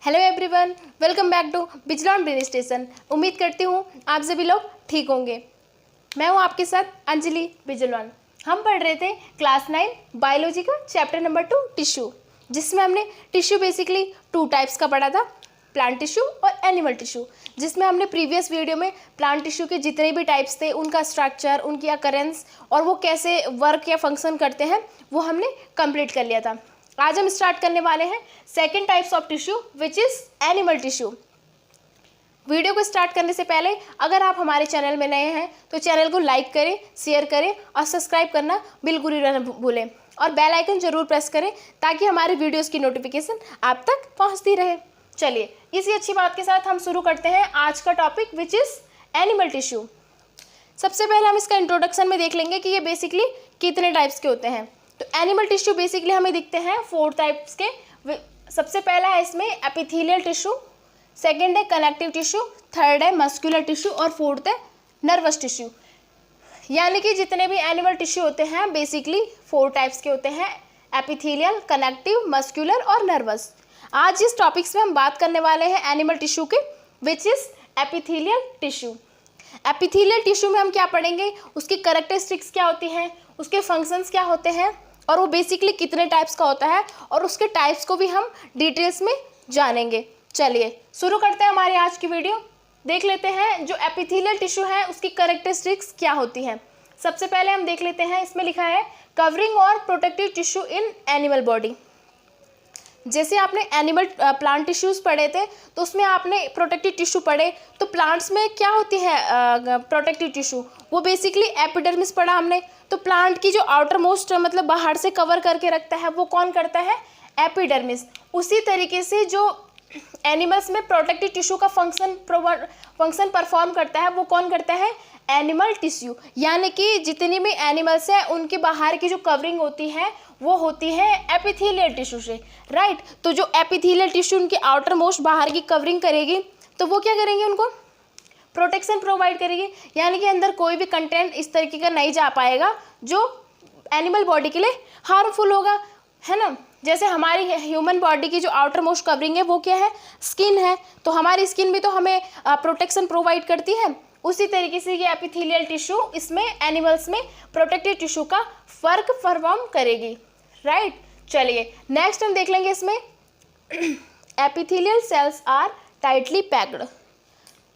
Hello everyone, welcome back to बिजलॉन brain station. उम्मीद करती हूँ आप सभी लोग ठीक होंगे। मैं हूँ आपके साथ अंजलि बिजलॉन। हम पढ़ रहे थे क्लास 9 बायोलॉजी का चैप्टर नंबर 2 टिश्यू, जिसमें हमने टिश्यू बेसिकली 2 टाइप्स का पढ़ा था, प्लांट टिश्यू और एनिमल टिश्यू। जिसमें हमने प्रीवियस वीडियो में प्लांट टिश्यू के जितने भी टाइप्स थे, उनका स्ट्रक्चर, उनकी अकरेंस और वो कैसे वर्क या फंक्शन करते हैं, वो हमने कंप्लीट कर लिया था। आज हम स्टार्ट करने वाले हैं second types of tissue which is animal tissue. Video को स्टार्ट करने से पहले अगर आप हमारे चैनल में नए हैं तो चैनल को लाइक करें, शेयर करें और सब्सक्राइब करना बिल्कुल ही न भूलें और बेल आइकन जरूर प्रेस करें ताकि हमारे वीडियोस की नोटिफिकेशन आप तक पहुंचती रहे। चलिए, इसी अच्छी बात के साथ हम शुरू करते हैं आज का topic which is animal tissue. सबसे पहले हम इसका इंट्रोडक्शन में देख लेंगे कि ये बेसिकली कितने टाइप्स के होते हैं। तो एनिमल टिश्यू बेसिकली हमें दिखते हैं 4 टाइप्स के। सबसे पहला है इसमें एपिथेलियल टिश्यू, सेकंड है कनेक्टिव टिश्यू, थर्ड है मस्कुलर टिश्यू और फोर्थ है नर्वस टिश्यू। यानी कि जितने भी एनिमल टिश्यू होते हैं बेसिकली 4 टाइप्स के होते हैं, एपिथेलियल, कनेक्टिव, मस्कुलर और नर्वस। आज जिस टॉपिक्स में हम बात करने वाले हैं एनिमल टिश्यू के which is epithelial tissue. Epithelial tissue में हम क्या पढ़ेंगे, उसकी कैरेक्टरिस्टिक्स क्या होती हैं, उसके फंक्शंस क्या होते हैं और वो बेसिकली कितने टाइप्स का होता है और उसके टाइप्स को भी हम डिटेल्स में जानेंगे। चलिए शुरू करते हैं हमारी आज की वीडियो। देख लेते हैं जो एपिथेलियल टिश्यू है उसकी कैरेक्टरिस्टिक्स क्या होती हैं। सबसे पहले हम देख लेते हैं, इसमें लिखा है कवरिंग और protective tissue in animal body. जैसे आपने एनिमल प्लांट टिश्यूज़ पढ़े थे तो उसमें आपने प्रोटेक्टिव टिश्यू पढ़े, तो प्लांट्स में क्या होती है प्रोटेक्टिव टिश्यू, वो बेसिकली एपिडर्मिस पढ़ा हमने। तो प्लांट की जो आउटर मोस्ट मतलब बाहर से कवर करके रखता है वो कौन करता है, एपिडर्मिस। उसी तरीके से जो एनिमल्स में प्रोटेक्टिव टिश्यू का फंक्शन परफॉर्म करता है वो कौन करता है, एनिमल टिश्यू। यानी कि जितनी भी एनिमल्स हैं उनके बाहर की जो कवरिंग होती है वो होती है एपिथेलियल टिश्यू से, राइट। तो जो एपिथेलियल टिश्यू उनकी आउटर मोस्ट बाहर की कवरिंग करेगी तो वो क्या करेंगे, उनको प्रोटेक्शन प्रोवाइड करेगी। यानी कि अंदर कोई भी कंटेंट इस तरीके का नहीं जा पाएगा जो एनिमल बॉडी के लिए हार्मफुल होगा, है ना। जैसे हमारी ह्यूमन बॉडी की जो आउटर मोस्ट कवरिंग है वो क्या है, स्किन है। तो हमारी स्किन भी तो हमें प्रोटेक्शन प्रोवाइड करती है। उसी तरीके से ये एपिथेलियल टिश्यू इसमें एनिमल्स में प्रोटेक्टिव टिश्यू का फर्क परफॉर्म करेगी, राइट। चलिए नेक्स्ट हम देख लेंगे इसमें epithelial cells are tightly packed.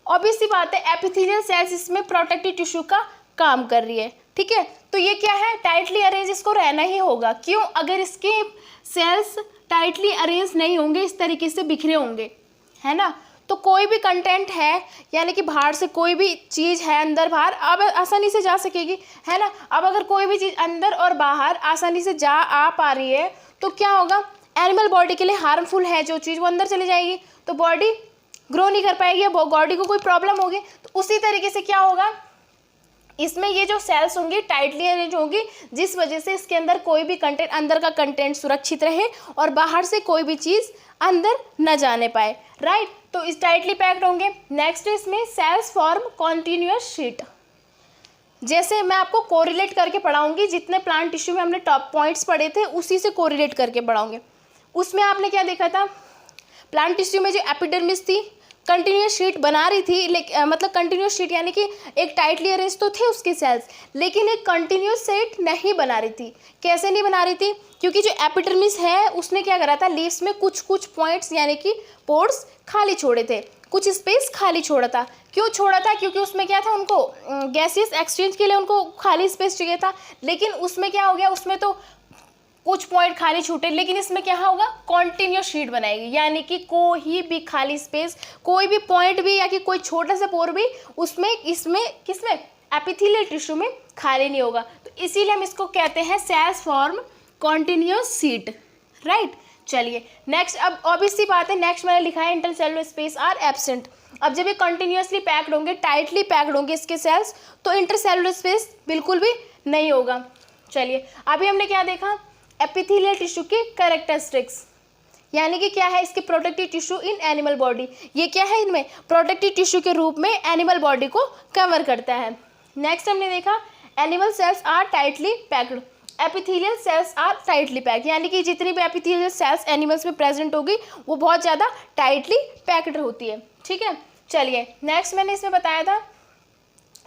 Obvious सी बात है, एपिथेलियल सेल्स इसमें प्रोटेक्टिव टिश्यू का काम कर रही है, ठीक है। तो ये क्या है, टाइटली अरेंज इसको रहना ही होगा। क्यों, अगर इसके सेल्स टाइटली अरेंज नहीं होंगे, इस तरीके से बिखरे होंगे, है ना, तो कोई भी कंटेंट है यानी कि बाहर से कोई भी चीज़ है अंदर बाहर अब आसानी से जा सकेगी, है ना। अब अगर कोई भी चीज़ अंदर और बाहर आसानी से आ पा रही है तो क्या होगा, एनिमल बॉडी के लिए हार्मफुल है जो चीज़ वो अंदर चली जाएगी तो बॉडी ग्रो नहीं कर पाएगी, बॉडी को कोई प्रॉब्लम होगी। तो उसी तरीके से क्या होगा, इसमें ये जो सेल्स होंगी टाइटली अरेंज होंगी, जिस वजह से इसके अंदर कोई भी कंटेंट, अंदर का कंटेंट सुरक्षित रहे और बाहर से कोई भी चीज़ अंदर न जाने पाए, राइट। तो इस टाइटली पैक्ड होंगे। नेक्स्ट इसमें सेल्स फॉर्म कॉन्टिन्यूअस शीट। जैसे मैं आपको कोरिलेट करके पढ़ाऊंगी, जितने प्लांट टिश्यू में हमने टॉप पॉइंट्स पढ़े थे उसी से कोरिलेट करके पढ़ाऊंगे। उसमें आपने क्या देखा था, प्लांट टिश्यू में जो एपिडर्मिस थी कंटिन्यूअस शीट बना रही थी, मतलब कंटिन्यूअस शीट यानी कि एक टाइटली अरेंज तो थे उसके सेल्स, लेकिन एक कंटिन्यूअस शीट नहीं बना रही थी। कैसे नहीं बना रही थी, क्योंकि जो एपिडर्मिस है उसने क्या करा था, लीव्स में कुछ कुछ पॉइंट्स यानी कि पोर्स खाली छोड़े थे, कुछ स्पेस खाली छोड़ा था। क्यों छोड़ा था, क्योंकि उसमें क्या था, उनको गैसियस एक्सचेंज के लिए उनको खाली स्पेस चाहिए था। लेकिन उसमें क्या हो गया, उसमें तो कुछ पॉइंट खाली छूटे, लेकिन इसमें क्या होगा, कॉन्टिन्यूअस शीट बनाएगी। यानी कि कोई भी खाली स्पेस, कोई भी पॉइंट भी या कि कोई छोटा सा पोर भी उसमें इसमें किसमें, एपिथेलियल टिश्यू में खाली नहीं होगा। तो इसीलिए हम इसको कहते हैं cells form continuous sheet, right. चलिए नेक्स्ट, अब ऑब्वियस सी बात है, नेक्स्ट मैंने लिखा है इंटरसेलुलर स्पेस आर एब्सेंट। अब जब ये कंटिन्यूअसली पैक्ड होंगे, टाइटली पैक्ड होंगे इसके सेल्स, तो इंटरसेलुलर स्पेस बिल्कुल भी नहीं होगा। चलिए अभी हमने क्या देखा, एपिथेलियल टिश्यू की कैरेक्टरिस्टिक्स, यानी कि क्या है, इसके protective tissue in animal body. ये क्या है, इनमें प्रोटेक्टिव टिश्यू के रूप में एनिमल बॉडी को कवर करता है। नेक्स्ट हमने देखा animal cells are tightly packed. Epithelial cells are tightly packed, यानी कि जितनी भी एपिथेलियल सेल्स एनिमल्स में प्रेजेंट होगी वो बहुत ज़्यादा टाइटली पैक्ड होती है। ठीक है, चलिए नेक्स्ट मैंने इसमें बताया था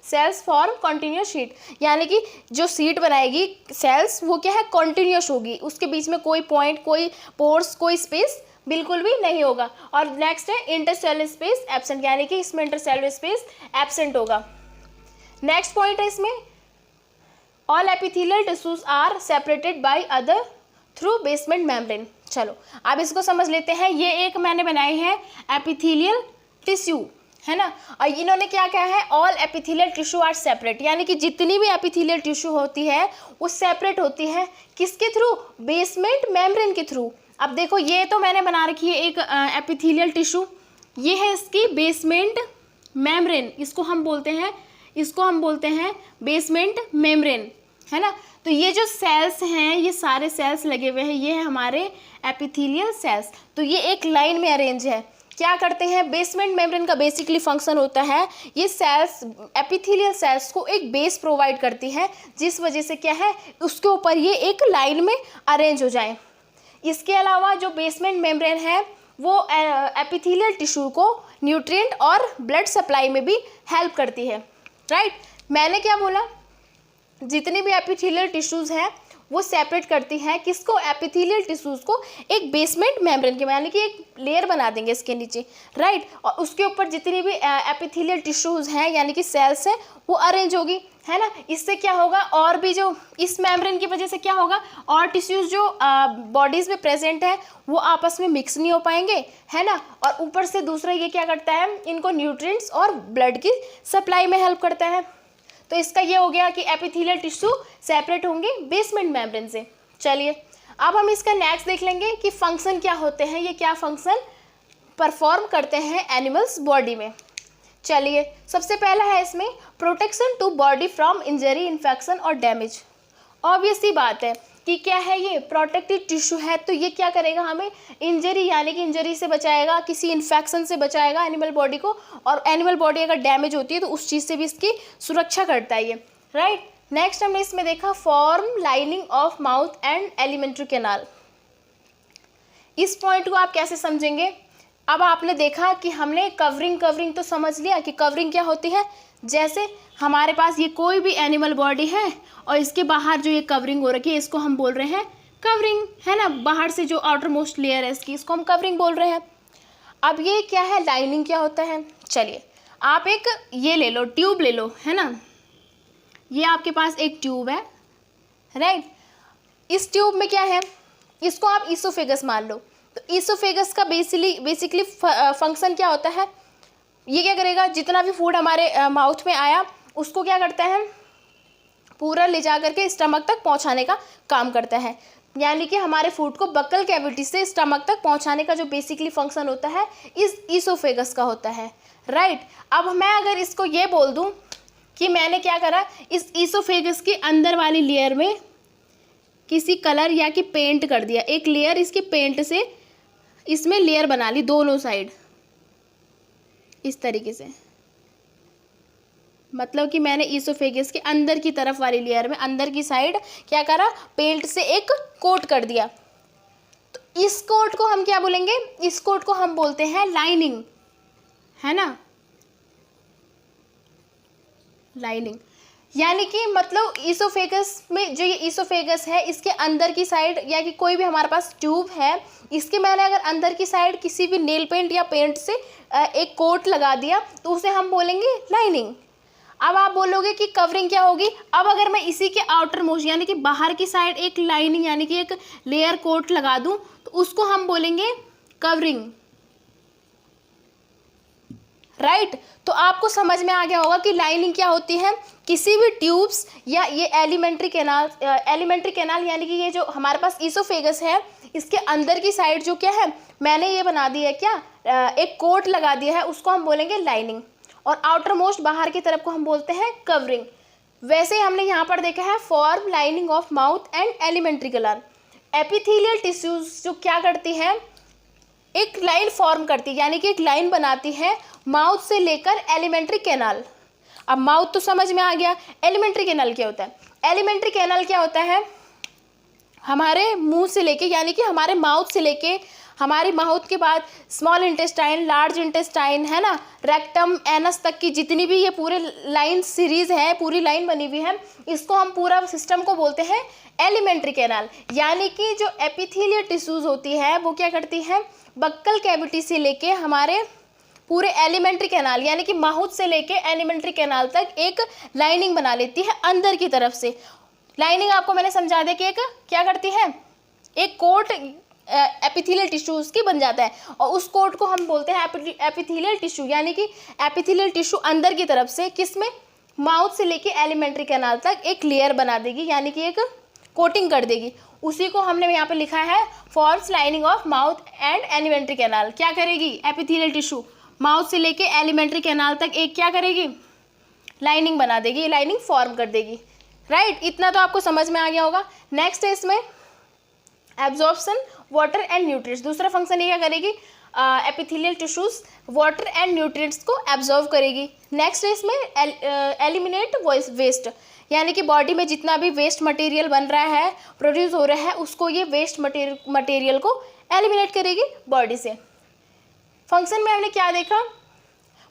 सेल्स फॉर्म कॉन्टिन्यूस शीट, यानी कि जो शीट बनाएगी सेल्स वो क्या है, कॉन्टिन्यूस होगी, उसके बीच में कोई पॉइंट, कोई पोर्स, कोई स्पेस बिल्कुल भी नहीं होगा। और नेक्स्ट है इंटरसेलुलर स्पेस एब्सेंट, यानी कि इसमें इंटरसेलुलर स्पेस एब्सेंट होगा। नेक्स्ट पॉइंट है इसमें all epithelial tissues are separated by other through basement membrane. चलो अब इसको समझ लेते हैं। ये एक मैंने बनाई है एपिथेलियल टिश्यू, है ना, और इन्होंने क्या कहा है, all epithelial tissue are separate, यानी कि जितनी भी एपिथेलियल टिश्यू होती है वो सेपरेट होती है किसके थ्रू, बेसमेंट मेम्ब्रेन के थ्रू। अब देखो ये तो मैंने बना रखी है एक एपिथेलियल टिश्यू, ये है इसकी बेसमेंट मेम्ब्रेन, इसको हम बोलते हैं बेसमेंट मेम्ब्रेन, है ना। तो ये जो सेल्स हैं, ये सारे सेल्स लगे हुए हैं, ये है हमारे एपिथेलियल सेल्स। तो ये एक लाइन में अरेंज है। क्या करते हैं, बेसमेंट मेम्ब्रेन का बेसिकली फंक्शन होता है, ये सेल्स एपिथेलियल सेल्स को एक बेस प्रोवाइड करती है, जिस वजह से क्या है, उसके ऊपर ये एक लाइन में अरेंज हो जाए। इसके अलावा जो बेसमेंट मेम्ब्रेन है वो एपिथेलियल टिश्यू को न्यूट्रिएंट और ब्लड सप्लाई में भी हेल्प करती है। राइट, मैंने क्या बोला, जितनी भी एपिथेलियल टिश्यूज हैं वो सेपरेट करती हैं किसको, एपिथेलियल टिश्यूज को एक बेसमेंट मेम्ब्रेन के, यानी कि एक लेयर बना देंगे इसके नीचे। राइट, और उसके ऊपर जितनी भी एपिथेलियल टिश्यूज हैं यानी कि सेल्स हैं वो अरेंज होगी, है ना। इससे क्या होगा, और भी जो इस मेम्ब्रेन की वजह से क्या होगा, और टिश्यूज जो बॉडीज़ में प्रेजेंट है वो आपस में मिक्स नहीं हो पाएंगे, है ना। और ऊपर से दूसरा ये क्या करता है, इनको न्यूट्रिएंट्स और ब्लड की सप्लाई में हेल्प करता है। तो इसका ये हो गया कि एपिथेलियल टिश्यू सेपरेट होंगे बेसमेंट मेम्ब्रेन से। चलिए अब हम इसका नेक्स्ट देख लेंगे कि फंक्शन क्या होते हैं, ये क्या फंक्शन परफॉर्म करते हैं एनिमल्स बॉडी में। चलिए सबसे पहला है इसमें protection to body from injury, infection और डैमेज। ऑब्वियस सी बात है कि क्या है, ये प्रोटेक्टिव टिश्यू है, तो ये क्या करेगा, हमें इंजरी यानी कि इंजरी से बचाएगा, किसी इन्फेक्शन से बचाएगा एनिमल बॉडी को, और एनिमल बॉडी अगर डैमेज होती है तो उस चीज़ से भी इसकी सुरक्षा करता है ये। राइट, नेक्स्ट हमने इसमें देखा form lining of mouth and alimentary canal. इस पॉइंट को आप कैसे समझेंगे, अब आपने देखा कि हमने कवरिंग तो समझ लिया कि कवरिंग क्या होती है। जैसे हमारे पास ये कोई भी एनिमल बॉडी है और इसके बाहर जो ये कवरिंग हो रखी है इसको हम बोल रहे हैं कवरिंग, है ना। बाहर से जो आउटर मोस्ट लेयर है इसकी, इसको हम कवरिंग बोल रहे हैं। अब ये क्या है, लाइनिंग क्या होता है। चलिए आप एक ये ले लो, ट्यूब ले लो, है ना, ये आपके पास एक ट्यूब है, राइट। इस ट्यूब में क्या है, इसको आप ईसोफेगस मान लो। तो ईसोफेगस का बेसिकली फंक्शन क्या होता है, ये क्या करेगा, जितना भी फूड हमारे माउथ में आया उसको क्या करता है, पूरा ले जा करके स्टमक तक पहुंचाने का काम करता है। यानी कि हमारे फूड को बक्कल कैविटी से स्टमक तक पहुंचाने का जो बेसिकली फंक्शन होता है इस ईसोफेगस का होता है। राइट, अब मैं अगर इसको ये बोल दूं कि मैंने क्या करा, इस ईसोफेगस के अंदर वाली लेयर में किसी कलर या कि पेंट कर दिया, एक लेयर इसकी पेंट से इसमें लेयर बना ली दोनों साइड इस तरीके से, मतलब कि मैंने ईसोफेगस के अंदर की तरफ वाली लेयर में अंदर की साइड क्या करा, पेंट से एक कोट कर दिया। तो इस कोट को हम क्या बोलेंगे, इस कोट को हम बोलते हैं लाइनिंग, है ना, लाइनिंग। यानी कि मतलब ईसोफेगस में जो ये ईसोफेगस है इसके अंदर की साइड या कि कोई भी हमारे पास ट्यूब है, इसके मैंने अगर अंदर की साइड किसी भी नेल पेंट या पेंट से एक कोट लगा दिया तो उसे हम बोलेंगे लाइनिंग। अब आप बोलोगे कि कवरिंग क्या होगी, अब अगर मैं इसी के आउटर मोस्ट यानी कि बाहर की साइड एक लाइनिंग यानी कि एक लेयर कोट लगा दूं तो उसको हम बोलेंगे कवरिंग। राइट, तो आपको समझ में आ गया होगा कि लाइनिंग क्या होती है, किसी भी ट्यूब्स या ये एलिमेंट्री कैनाल यानी कि ये जो हमारे पास ईसोफेगस है इसके अंदर की साइड जो क्या है मैंने ये बना दी है क्या, एक कोट लगा दिया है, उसको हम बोलेंगे लाइनिंग, और आउटर मोस्ट बाहर की तरफ को हम बोलते हैं कवरिंग। वैसे ही हमने यहाँ पर देखा है form lining of mouth and alimentary canal. Epithelial tissues जो क्या करती है, एक लाइन फॉर्म करती है यानी कि एक लाइन बनाती है माउथ से लेकर एलिमेंट्री कैनाल। अब माउथ तो समझ में आ गया, एलिमेंट्री कैनाल क्या होता है, एलिमेंट्री कैनाल क्या होता है, हमारे मुंह से लेके यानी कि हमारे माउथ से लेके हमारी माउथ के बाद स्मॉल इंटेस्टाइन, लार्ज इंटेस्टाइन, है ना, रेक्टम, एनस तक की जितनी भी ये पूरे लाइन सीरीज है, पूरी लाइन बनी हुई है, इसको हम पूरा सिस्टम को बोलते हैं एलिमेंट्री कैनाल। यानी कि जो एपिथेलियल टिश्यूज होती है वो क्या करती है, बक्कल कैविटी से लेके हमारे पूरे एलिमेंट्री कैनाल यानी कि माउथ से लेके एलिमेंट्री कैनाल तक एक लाइनिंग बना लेती है अंदर की तरफ से। लाइनिंग आपको मैंने समझा दिया कि एक क्या करती है, एक कोट एपिथेलियल टिश्यूज की बन जाता है और उस कोट को हम बोलते हैं एपिथेलियल टिश्यू। यानी कि एपिथेलियल टिश्यू अंदर की तरफ से किसमें, माउथ से लेके एलिमेंट्री कैनाल तक एक लेयर बना देगी यानी कि एक कोटिंग कर देगी। उसी को हमने यहाँ पे लिखा है forms lining of mouth and alimentary canal. क्या करेगी, एपिथेलियल टिश्यू माउथ से लेके एलिमेंट्री कैनाल तक एक क्या करेगी, लाइनिंग बना देगी, लाइनिंग फॉर्म कर देगी। राइट, इतना तो आपको समझ में आ गया होगा। नेक्स्ट है इसमें एब्जॉर्प्शन वाटर एंड न्यूट्रिएंट्स। दूसरा फंक्शन ये क्या करेगी, epithelial tissues water and nutrients को एब्जॉर्व करेगी। नेक्स्ट है इसमें एलिमिनेट वेस्ट, यानी कि बॉडी में जितना भी वेस्ट मटेरियल बन रहा है, प्रोड्यूस हो रहा है, उसको ये वेस्ट मटेरियल को एलिमिनेट करेगी बॉडी से। फंक्शन में हमने क्या देखा,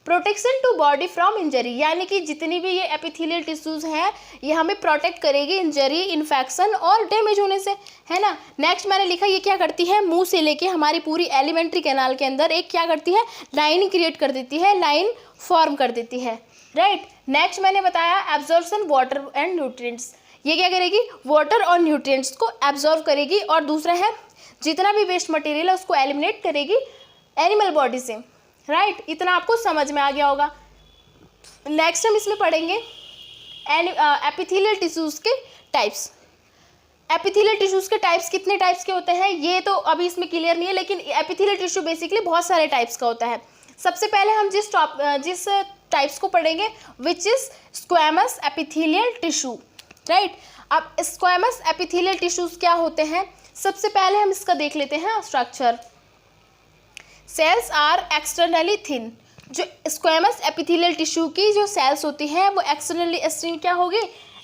protection to body from injury, यानी कि जितनी भी ये एपिथेलियल टिश्यूज हैं ये हमें प्रोटेक्ट करेगी इंजरी, इन्फेक्शन और डैमेज होने से, है ना। नेक्स्ट मैंने लिखा ये क्या करती है, मुंह से लेके हमारी पूरी एलिमेंट्री कैनाल के अंदर एक क्या करती है, लाइन क्रिएट कर देती है, लाइन फॉर्म कर देती है। राइट, नेक्स्ट मैंने बताया एब्जॉर्प्शन वाटर एंड न्यूट्रिएंट्स। ये क्या करेगी, वाटर और न्यूट्रिएंट्स को एब्जॉर्व करेगी और दूसरा है जितना भी वेस्ट मटेरियल है उसको एलिमिनेट करेगी एनिमल बॉडी से। राइट, इतना आपको समझ में आ गया होगा। नेक्स्ट हम इसमें पढ़ेंगे एपिथेलियल टिश्यूज के टाइप्स। एपिथेलियल टिश्यूज के टाइप्स कितने टाइप्स के होते हैं ये तो अभी इसमें क्लियर नहीं है, लेकिन एपिथेलियल टिश्यू बेसिकली बहुत सारे टाइप्स का होता है। सबसे पहले हम जिस टाइप्स को पढ़ेंगे which is squamous epithelial tissue. Right, अब स्क्वैमस एपिथेलियल टिश्यूज क्या होते हैं, सबसे पहले हम इसका देख लेते हैं structure. Cells are externally thin, जो स्क्वैमस एपिथेलियल टिश्यू की जो सेल्स होती हैं वो एक्सटर्नली क्या होगी,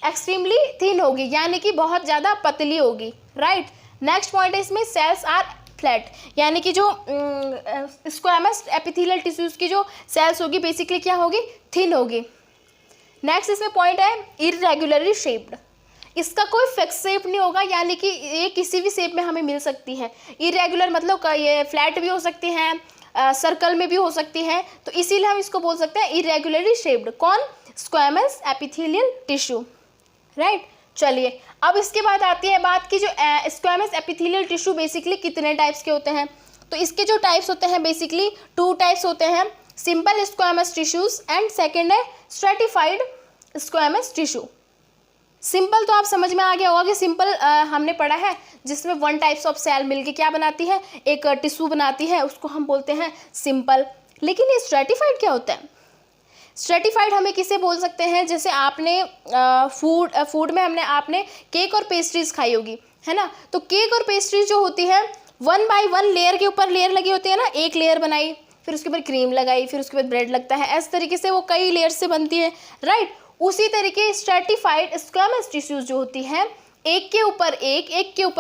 एक्सट्रीमली थिन होगी, यानी कि बहुत ज़्यादा पतली होगी। राइट, नेक्स्ट पॉइंट है इसमें सेल्स आर फ्लैट, यानी कि जो स्क्वैमस एपिथेलियल टिश्यूज की जो सेल्स होगी बेसिकली क्या होगी, थिन होगी। नेक्स्ट इसमें पॉइंट है इर्रेगुलरली शेप्ड, इसका कोई फिक्स शेप नहीं होगा, यानी कि ये किसी भी शेप में हमें मिल सकती है। इरेगुलर मतलब ये फ्लैट भी हो सकती हैं, सर्कल में भी हो सकती है, तो इसीलिए हम इसको बोल सकते हैं इरेगुलरली शेप्ड। कौन, स्क्वैमस एपिथेलियल टिश्यू। राइट, चलिए अब इसके बाद आती है बात कि जो स्क्वैमस एपिथेलियल टिश्यू बेसिकली कितने टाइप्स के होते हैं। तो इसके जो टाइप्स होते हैं बेसिकली 2 टाइप्स होते हैं, simple squamous tissues and second है स्ट्रेटिफाइड स्क्वैमस टिश्यू। सिंपल तो आप समझ में आ गया होगा कि सिंपल हमने पढ़ा है जिसमें 1 टाइप्स ऑफ सेल मिलके क्या बनाती है, एक टिश्यू बनाती है, उसको हम बोलते हैं सिंपल। लेकिन ये स्ट्रेटिफाइड क्या होता है, स्ट्रेटिफाइड हमें किसे बोल सकते हैं, जैसे आपने फूड में आपने केक और पेस्ट्रीज खाई होगी, है ना। तो केक और पेस्ट्रीज जो होती है 1 बाय 1 लेयर के ऊपर लेयर लगी होती है ना, एक लेयर बनाई, फिर उसके ऊपर क्रीम लगाई, फिर उसके बाद ब्रेड लगता है, इस तरीके से वो कई लेयर से बनती है। राइट, उसी तरीके स्ट्रेटिफाइड स्क्वैमस टिश्यूज जो होती हैं एक के ऊपर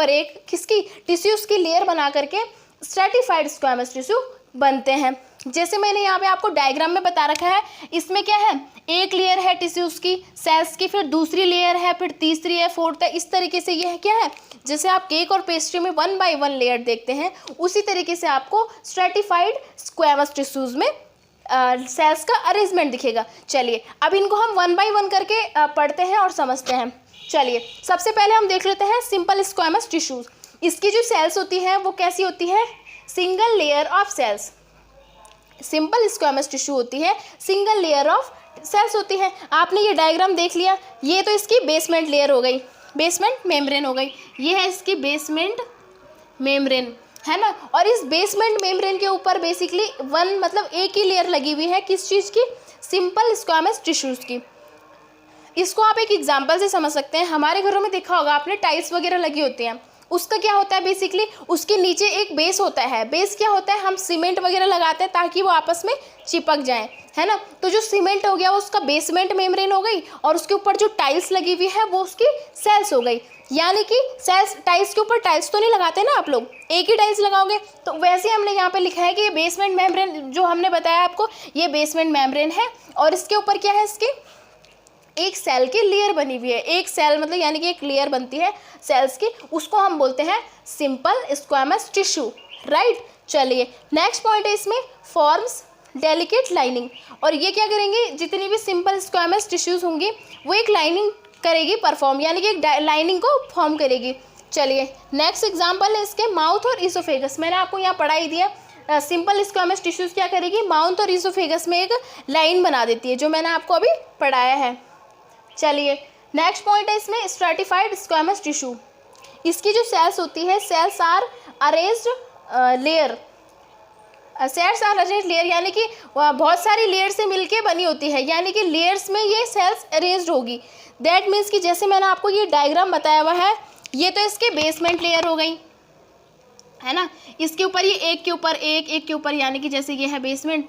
एक किसकी, टिश्यूज की लेयर बना करके स्ट्रेटिफाइड स्क्वैमस टिश्यू बनते हैं। जैसे मैंने यहाँ पे आपको डायग्राम में बता रखा है, इसमें क्या है, एक लेयर है टिश्यूज की सेल्स की, फिर दूसरी लेयर है, फिर तीसरी है, फोर्थ है, इस तरीके से ये है क्या है, जैसे आप केक और पेस्ट्री में 1 बाय 1 लेयर देखते हैं उसी तरीके से आपको स्ट्रेटिफाइड स्क्वैमस टिश्यूज में सेल्स का अरेंजमेंट दिखेगा। चलिए अब इनको हम 1 बाय 1 करके पढ़ते हैं और समझते हैं। चलिए सबसे पहले हम देख लेते हैं सिंपल स्क्वैमस टिश्यूज। इसकी जो सेल्स होती हैं वो कैसी होती है, single layer of cells. Simple squamous tissue होती है, सिंगल लेयर ऑफ सेल्स होती है। आपने ये डायग्राम देख लिया, ये तो इसकी बेसमेंट लेयर हो गई, बेसमेंट मेम्ब्रेन हो गई, ये है इसकी बेसमेंट मेम्ब्रेन, है ना। और इस बेसमेंट मेम्ब्रेन के ऊपर बेसिकली मतलब एक ही लेयर लगी हुई है, किस चीज़ की, सिंपल स्क्वैमस टिश्यूज की। इसको आप एक एग्जांपल से समझ सकते हैं, हमारे घरों में देखा होगा आपने टाइल्स वगैरह लगी होती हैं, उसका क्या होता है बेसिकली, उसके नीचे एक बेस होता है। बेस क्या होता है, हम सीमेंट वगैरह लगाते हैं ताकि वो आपस में चिपक जाए, है ना। तो जो सीमेंट हो गया वो उसका बेसमेंट मेम्ब्रेन हो गई, और उसके ऊपर जो टाइल्स लगी हुई है वो उसकी सेल्स हो गई। यानी कि सेल्स, टाइल्स के ऊपर टाइल्स तो नहीं लगाते ना आप लोग, एक ही टाइल्स लगाओगे। तो वैसे हमने यहाँ पे लिखा है कि ये बेसमेंट मेम्ब्रेन जो हमने बताया आपको, ये बेसमेंट मेम्ब्रेन है, और इसके ऊपर क्या है, इसके एक सेल की लेयर बनी हुई है। एक सेल मतलब यानी कि एक लेयर बनती है सेल्स की, उसको हम बोलते हैं सिंपल स्क्वैमस टिश्यू, राइट। चलिए नेक्स्ट पॉइंट है इसमें, फॉर्म्स डेलिकेट लाइनिंग। और ये क्या करेंगे, जितनी भी सिंपल स्क्वैमस टिश्यूज होंगी वो एक लाइनिंग करेगी परफॉर्म, यानी कि एक लाइनिंग को फॉर्म करेगी। चलिए नेक्स्ट एग्जांपल है इसके, माउथ और इसोफेगस। मैंने आपको यहाँ पढ़ा ही दिया, सिंपल स्क्वैमस टिश्यूज क्या करेगी, माउथ और इसोफेगस में एक लाइन बना देती है, जो मैंने आपको अभी पढ़ाया है। चलिए नेक्स्ट पॉइंट है इसमें, स्ट्रैटिफाइड स्क्वैमस टिश्यू। इसकी जो सेल्स होती है, cells are arranged layer, cells are arranged layer, यानी कि बहुत सारी लेयर से मिलके बनी होती है, यानी कि लेयर्स में ये सेल्स अरेंज्ड होगी। दैट मीन्स कि जैसे मैंने आपको ये डायग्राम बताया हुआ है, ये तो इसके बेसमेंट लेयर हो गई, है ना। इसके ऊपर ये एक के ऊपर एक, एक के ऊपर, यानी कि जैसे ये है बेसमेंट,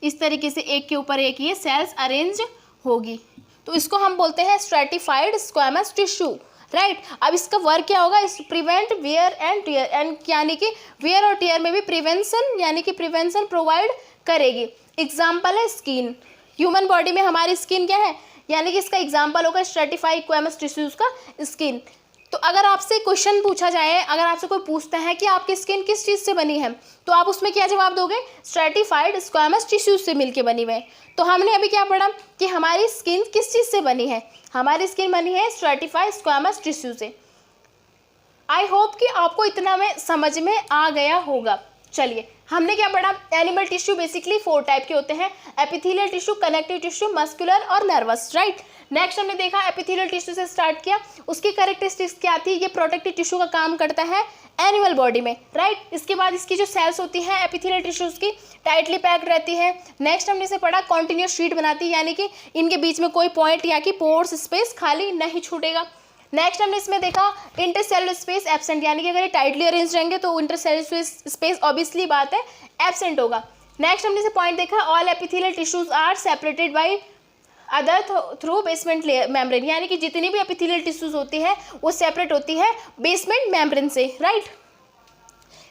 इस तरीके से एक के ऊपर एक ये सेल्स अरेंज होगी। तो इसको हम बोलते हैं स्ट्रैटिफाइड स्क्वैमस टिश्यू, राइट। अब इसका वर्क क्या होगा, इस prevent wear and tear, and यानी कि वियर और टियर में भी प्रिवेंशन, यानी कि प्रिवेंशन प्रोवाइड करेगी। एग्जाम्पल है स्किन, ह्यूमन बॉडी में हमारी स्किन क्या है, यानी कि इसका एग्जाम्पल होगा स्ट्रैटिफाइड स्क्वैमस टिश्यूज का स्किन। तो अगर आपसे क्वेश्चन पूछा जाए, अगर आपसे कोई पूछता है कि आपकी स्किन किस चीज़ से बनी है, तो आप उसमें क्या जवाब दोगे, स्ट्रैटिफाइड स्क्वैमस टिश्यूज से मिलके बनी हुई है। तो हमने अभी क्या पढ़ा कि हमारी स्किन किस चीज़ से बनी है, हमारी स्किन बनी है स्ट्रैटिफाइड स्क्वैमस टिश्यू से। आई होप कि आपको इतना में समझ में आ गया होगा। चलिए हमने क्या पढ़ा, एनिमल टिश्यू बेसिकली 4 टाइप के होते हैं, epithelial tissue, connective tissue, muscular और नर्वस, राइट। नेक्स्ट हमने देखा एपिथेलियल टिश्यू से स्टार्ट किया, उसकी कैरेक्टरिस्टिक्स क्या थी, ये प्रोटेक्टिव टिश्यू का काम करता है एनिमल बॉडी में, राइट। इसके बाद इसकी जो सेल्स होती है एपिथेलियल टिश्यूज की, टाइटली पैक्ड रहती है। नेक्स्ट हमने इसे पढ़ा कॉन्टिन्यूस शीट बनाती है, यानी कि इनके बीच में कोई पॉइंट या कि पोर्स स्पेस खाली नहीं छूटेगा। नेक्स्ट हमने इसमें देखा इंटरसेलुलर स्पेस एब्सेंट, यानी कि अगर ये टाइटली अरेंज रहेंगे तो इंटरसेलुलर स्पेस ऑब्वियसली बात है एब्सेंट होगा। नेक्स्ट हमने इसे पॉइंट देखा, all epithelial tissues are separated by other through basement membrane, यानी कि जितनी भी एपिथेलियल टिश्यूज होती है वो सेपरेट होती है बेसमेंट मेम्ब्रेन से, राइट।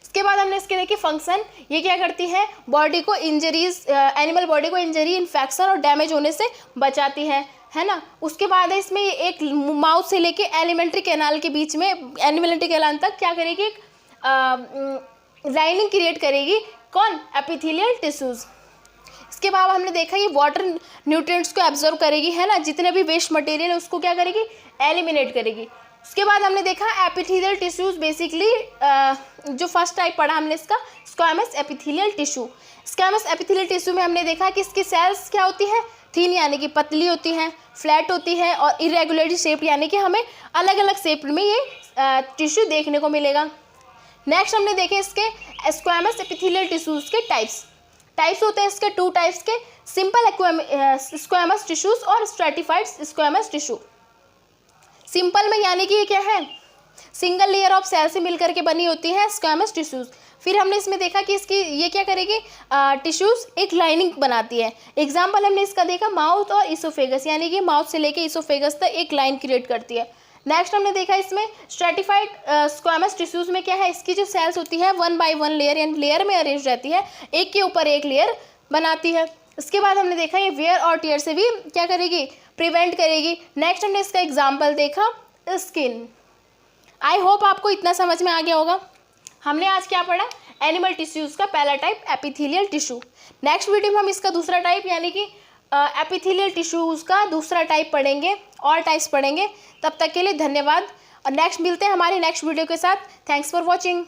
इसके बाद हमने इसके देखिए फंक्शन, ये क्या करती है, बॉडी को इंजरीज, एनिमल बॉडी को इंजरी, इन्फेक्शन और डैमेज होने से बचाती है ना। उसके बाद है इसमें एक माउथ से लेके एलिमेंट्री कैनाल के बीच में, एलिमेंट्री कैनाल तक क्या करेगी, एक लाइनिंग क्रिएट करेगी, कौन, एपिथेलियल टिश्यूज। इसके बाद हमने देखा ये वाटर न्यूट्रिएंट्स को एब्जॉर्ब करेगी, है ना, जितने भी वेस्ट मटेरियल है उसको क्या करेगी, एलिमिनेट करेगी। उसके बाद हमने देखा एपिथेलियल टिश्यूज बेसिकली, जो फर्स्ट टाइप पढ़ा हमने इसका, squamous epithelial tissue. Squamous epithelial tissue में हमने देखा कि इसकी सेल्स क्या होती है, थिन यानी कि पतली होती है, फ्लैट होती है, और इरेगुलरली शेप, यानी कि हमें अलग अलग शेप में ये टिश्यू देखने को मिलेगा। नेक्स्ट हमने देखे इसके स्क्वैमस एपिथेलियल टिश्यूज के टाइप्स होते हैं इसके 2 टाइप्स के, सिंपल स्क्वैमस टिश्यूज और स्ट्रैटिफाइड स्क्वैमस टिश्यू। सिंपल में यानी कि ये क्या है, सिंगल लेयर ऑफ सेल से मिलकर के बनी होती है स्क्वैमस टिश्यूज। फिर हमने इसमें देखा कि इसकी ये क्या करेगी, टिश्यूज एक लाइनिंग बनाती है। एग्जाम्पल हमने इसका देखा माउथ और इसोफेगस, यानी कि माउथ से लेके इसोफेगस तक एक लाइन क्रिएट करती है। नेक्स्ट हमने देखा इसमें स्ट्रैटिफाइड स्क्वैमस टिश्यूज में क्या है, इसकी जो सेल्स होती है 1 by 1 लेयर, यानी लेयर में अरेंज रहती है, एक के ऊपर एक लेयर बनाती है। इसके बाद हमने देखा ये वेयर और टियर से भी क्या करेगी, प्रिवेंट करेगी। नेक्स्ट हमने इसका एग्जाम्पल देखा स्किन। आई होप आपको इतना समझ में आ गया होगा। हमने आज क्या पढ़ा, एनिमल टिश्यूज़ का पहला type epithelial tissue. Next video में हम इसका दूसरा टाइप यानी कि एपिथेलियल टिश्यूज़ का दूसरा टाइप पढ़ेंगे, और टाइप्स पढ़ेंगे। तब तक के लिए धन्यवाद, और नेक्स्ट मिलते हैं हमारे नेक्स्ट वीडियो के साथ। Thanks for watching.